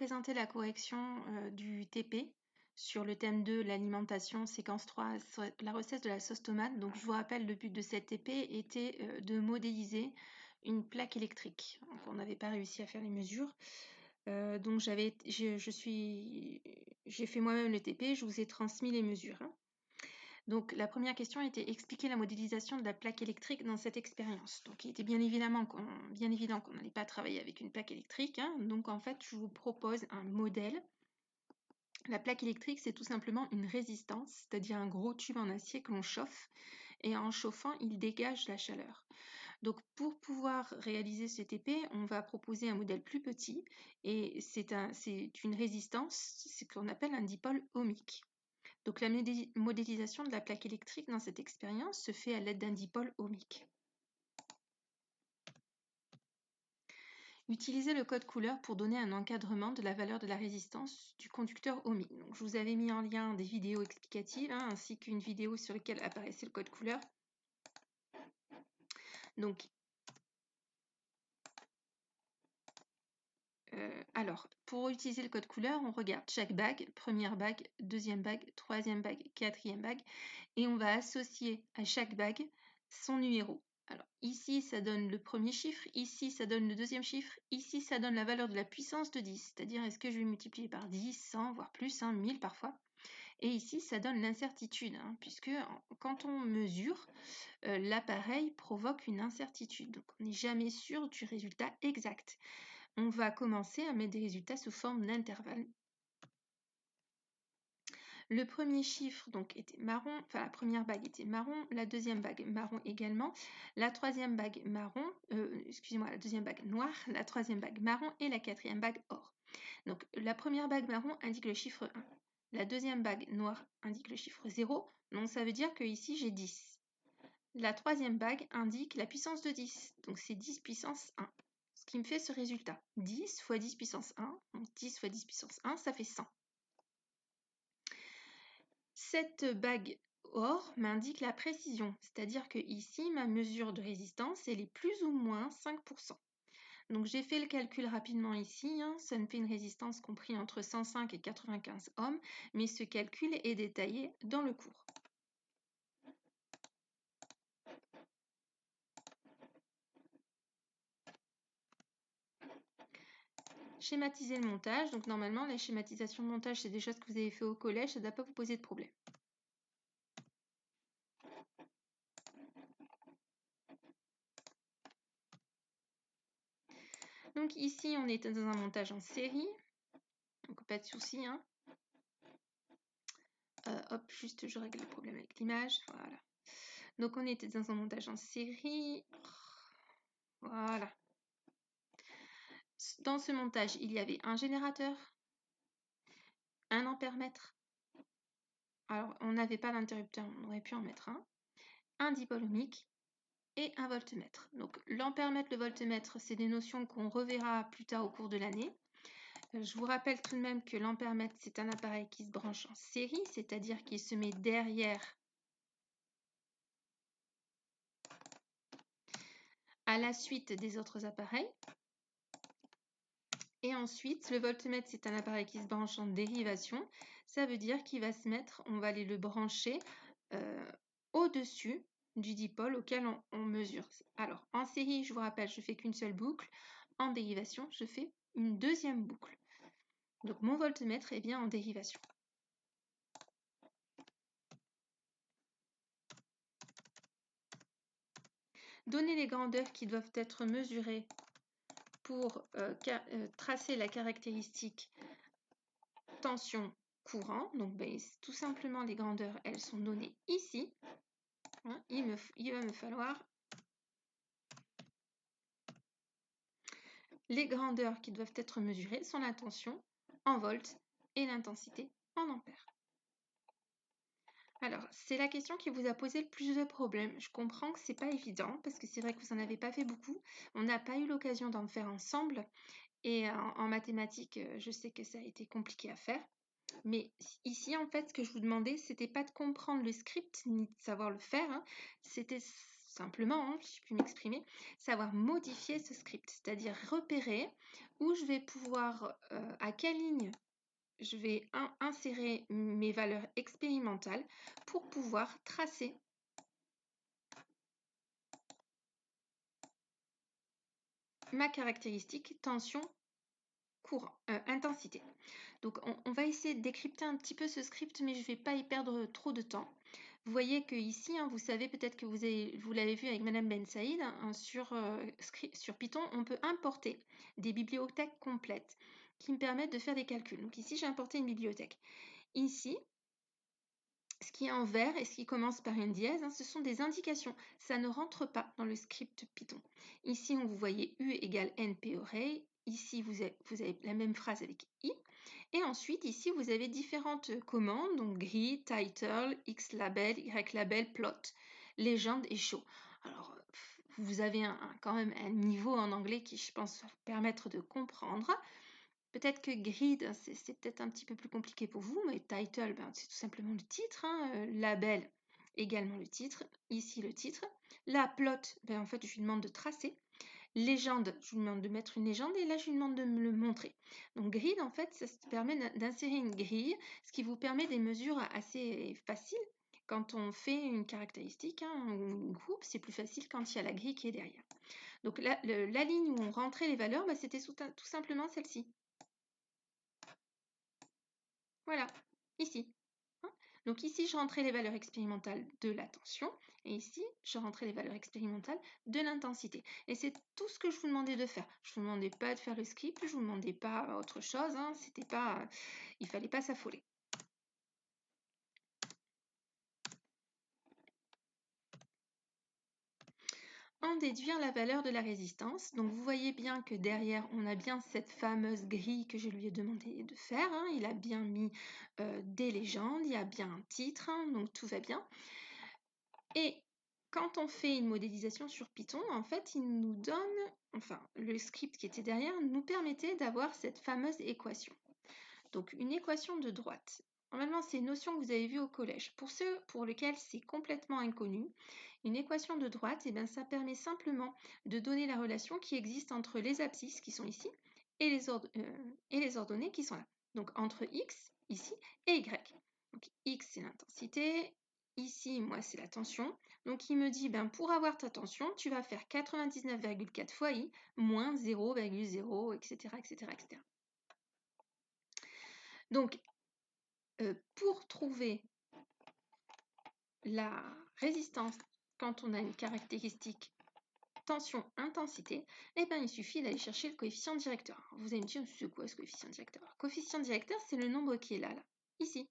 présenter la correction du TP sur le thème 2, l'alimentation, séquence 3, la recette de la sauce tomate. Donc je vous rappelle, le but de cette TP était de modéliser une plaque électrique. Donc, on n'avait pas réussi à faire les mesures. Donc j'ai fait moi-même le TP, je vous ai transmis les mesures. Donc la première question était expliquer la modélisation de la plaque électrique dans cette expérience. Donc il était bien évident qu'on n'allait pas travailler avec une plaque électrique. Donc en fait, je vous propose un modèle. La plaque électrique, c'est tout simplement une résistance, c'est-à-dire un gros tube en acier que l'on chauffe, et en chauffant, il dégage la chaleur. Donc pour pouvoir réaliser ce TP, on va proposer un modèle plus petit, et c'est une résistance, c'est ce qu'on appelle un dipôle ohmique. Donc la modélisation de la plaque électrique dans cette expérience se fait à l'aide d'un dipôle ohmique. Utilisez le code couleur pour donner un encadrement de la valeur de la résistance du conducteur ohmique. Donc, je vous avais mis en lien des vidéos explicatives ainsi qu'une vidéo sur laquelle apparaissait le code couleur. Donc, alors, pour utiliser le code couleur, on regarde chaque bague, première bague, deuxième bague, troisième bague, quatrième bague, et on va associer à chaque bague son numéro. Alors, ici, ça donne le premier chiffre, ici, ça donne le deuxième chiffre, ici, ça donne la valeur de la puissance de 10, c'est-à-dire est-ce que je vais multiplier par 10, 100, voire plus, 1000 parfois. Et ici, ça donne l'incertitude, puisque quand on mesure, l'appareil provoque une incertitude. Donc, on n'est jamais sûr du résultat exact. On va commencer à mettre des résultats sous forme d'intervalles. Le premier chiffre donc était marron, enfin la première bague était marron, la deuxième bague marron également, la troisième bague marron, la deuxième bague noire, la troisième bague marron et la quatrième bague or. Donc la première bague marron indique le chiffre 1. La deuxième bague noire indique le chiffre 0, donc ça veut dire que ici j'ai 10. La troisième bague indique la puissance de 10, donc c'est 10 puissance 1. Ce qui me fait ce résultat. 10 fois 10 puissance 1, donc 10 fois 10 puissance 1, ça fait 100. Cette bague or m'indique la précision, c'est-à-dire que ici, ma mesure de résistance, elle est plus ou moins 5%. Donc j'ai fait le calcul rapidement ici, ça me fait une résistance comprise entre 105 et 95 ohms, mais ce calcul est détaillé dans le cours. Schématiser le montage. Donc normalement, la schématisation de montage, c'est des choses que vous avez fait au collège, ça ne doit pas vous poser de problème. Donc ici, on est dans un montage en série. Donc pas de souci. Hop, juste je règle le problème avec l'image. Voilà. Donc on était dans un montage en série. Voilà. Dans ce montage, il y avait un générateur, un ampèremètre. Alors, on n'avait pas d'interrupteur, on aurait pu en mettre un dipôle ohmique et un voltmètre. Donc, l'ampèremètre, le voltmètre, c'est des notions qu'on reverra plus tard au cours de l'année. Je vous rappelle tout de même que l'ampèremètre, c'est un appareil qui se branche en série, c'est-à-dire qu'il se met derrière à la suite des autres appareils. Et ensuite, le voltmètre, c'est un appareil qui se branche en dérivation. Ça veut dire qu'il va se mettre, on va aller le brancher au-dessus du dipôle auquel on mesure. Alors, en série, je vous rappelle, je fais qu'une seule boucle. En dérivation, je fais une deuxième boucle. Donc, mon voltmètre est bien en dérivation. Donner les grandeurs qui doivent être mesurées pour tracer la caractéristique tension courant. Donc, tout simplement, les grandeurs, elles sont données ici. Il va me falloir les grandeurs qui doivent être mesurées sont la tension en volts et l'intensité en ampères. Alors, c'est la question qui vous a posé le plus de problèmes. Je comprends que c'est pas évident parce que c'est vrai que vous n'en avez pas fait beaucoup. On n'a pas eu l'occasion d'en faire ensemble. Et en mathématiques, je sais que ça a été compliqué à faire. Mais ici, en fait, ce que je vous demandais, c'était pas de comprendre le script ni de savoir le faire. C'était simplement, hein, si je puis m'exprimer, savoir modifier ce script, c'est-à-dire repérer où je vais pouvoir, à quelle ligne je vais insérer mes valeurs expérimentales pour pouvoir tracer ma caractéristique tension courant, intensité. Donc on va essayer de décrypter un petit peu ce script, mais je ne vais pas y perdre trop de temps. Vous voyez que ici, hein, vous savez peut-être que vous l'avez vu avec Madame Ben Saïd, hein, sur Python, on peut importer des bibliothèques complètes qui me permettent de faire des calculs. Donc ici, j'ai importé une bibliothèque. Ici, ce qui est en vert et ce qui commence par une dièse, hein, ce sont des indications. Ça ne rentre pas dans le script Python. Ici, vous voyez U égale np-array. Ici, vous avez la même phrase avec I. Et ensuite, ici, vous avez différentes commandes, donc grid, title, xlabel, ylabel, plot, légende et show. Alors, vous avez quand même un niveau en anglais qui, je pense, va vous permettre de comprendre. Peut-être que grid, c'est peut-être un petit peu plus compliqué pour vous, mais title, ben, c'est tout simplement le titre. Hein. Label, également le titre. Ici, le titre. La plot, ben, en fait, je lui demande de tracer. Légende, je lui demande de mettre une légende et là, je lui demande de me le montrer. Donc, grid, en fait, ça permet d'insérer une grille, ce qui vous permet des mesures assez faciles. Quand on fait une caractéristique hein, ou une groupe, c'est plus facile quand il y a la grille qui est derrière. Donc, la ligne où on rentrait les valeurs, ben, c'était tout simplement celle-ci. Voilà, ici. Hein. Donc ici, je rentrais les valeurs expérimentales de la tension et ici, je rentrais les valeurs expérimentales de l'intensité. Et c'est tout ce que je vous demandais de faire. Je ne vous demandais pas de faire le script, je ne vous demandais pas autre chose. Hein. Il ne fallait pas s'affoler. En déduire la valeur de la résistance. Donc vous voyez bien que derrière, on a bien cette fameuse grille que je lui ai demandé de faire. Hein. Il a bien mis des légendes, il y a bien un titre, hein, donc tout va bien. Et quand on fait une modélisation sur Python, en fait, il nous donne, enfin, le script qui était derrière nous permettait d'avoir cette fameuse équation. Donc, une équation de droite. Normalement, c'est une notion que vous avez vue au collège. Pour ceux pour lesquels c'est complètement inconnu, une équation de droite, eh bien, ça permet simplement de donner la relation qui existe entre les abscisses qui sont ici et les ordonnées qui sont là. Donc, entre x, ici, et y. Donc, x, c'est l'intensité. Ici, moi, c'est la tension. Donc, il me dit, ben, pour avoir ta tension, tu vas faire 99,4 fois i moins 0,0, etc., etc., etc. Donc, pour trouver la résistance quand on a une caractéristique tension-intensité, eh ben, il suffit d'aller chercher le coefficient directeur. Vous allez me dire, c'est quoi ce coefficient directeur? Le coefficient directeur, c'est le nombre qui est là, ici,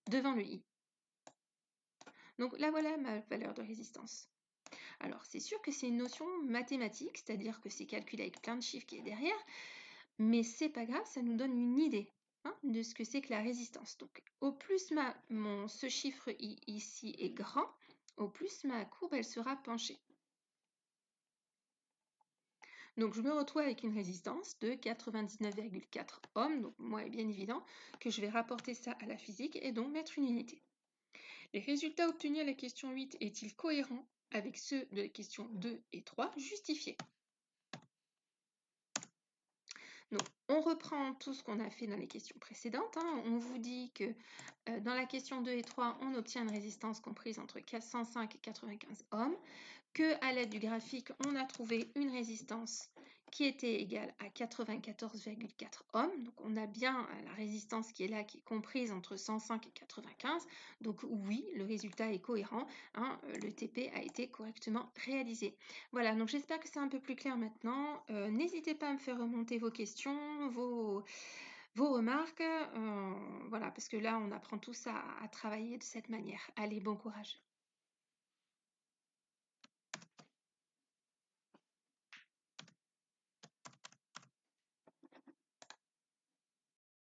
devant le i. Donc là, voilà ma valeur de résistance. Alors, c'est sûr que c'est une notion mathématique, c'est-à-dire que c'est calculé avec plein de chiffres qui est derrière, mais c'est pas grave, ça nous donne une idée de ce que c'est que la résistance. Donc, au plus ce chiffre ici est grand, au plus ma courbe, elle sera penchée. Donc, je me retrouve avec une résistance de 99,4 ohms. Donc, moi, il est bien évident que je vais rapporter ça à la physique et donc mettre une unité. Les résultats obtenus à la question 8 est-il cohérent avec ceux de la question 2 et 3? Justifiés. Donc, on reprend tout ce qu'on a fait dans les questions précédentes. On vous dit que dans la question 2 et 3, on obtient une résistance comprise entre 105 et 95 ohms, qu'à l'aide du graphique, on a trouvé une résistance qui était égale à 94,4 ohms. Donc, on a bien la résistance qui est là, qui est comprise entre 105 et 95. Donc, oui, le résultat est cohérent. Le TP a été correctement réalisé. Voilà, donc j'espère que c'est un peu plus clair maintenant. N'hésitez pas à me faire remonter vos questions, vos remarques. Voilà, parce que là, on apprend tous à travailler de cette manière. Allez, bon courage.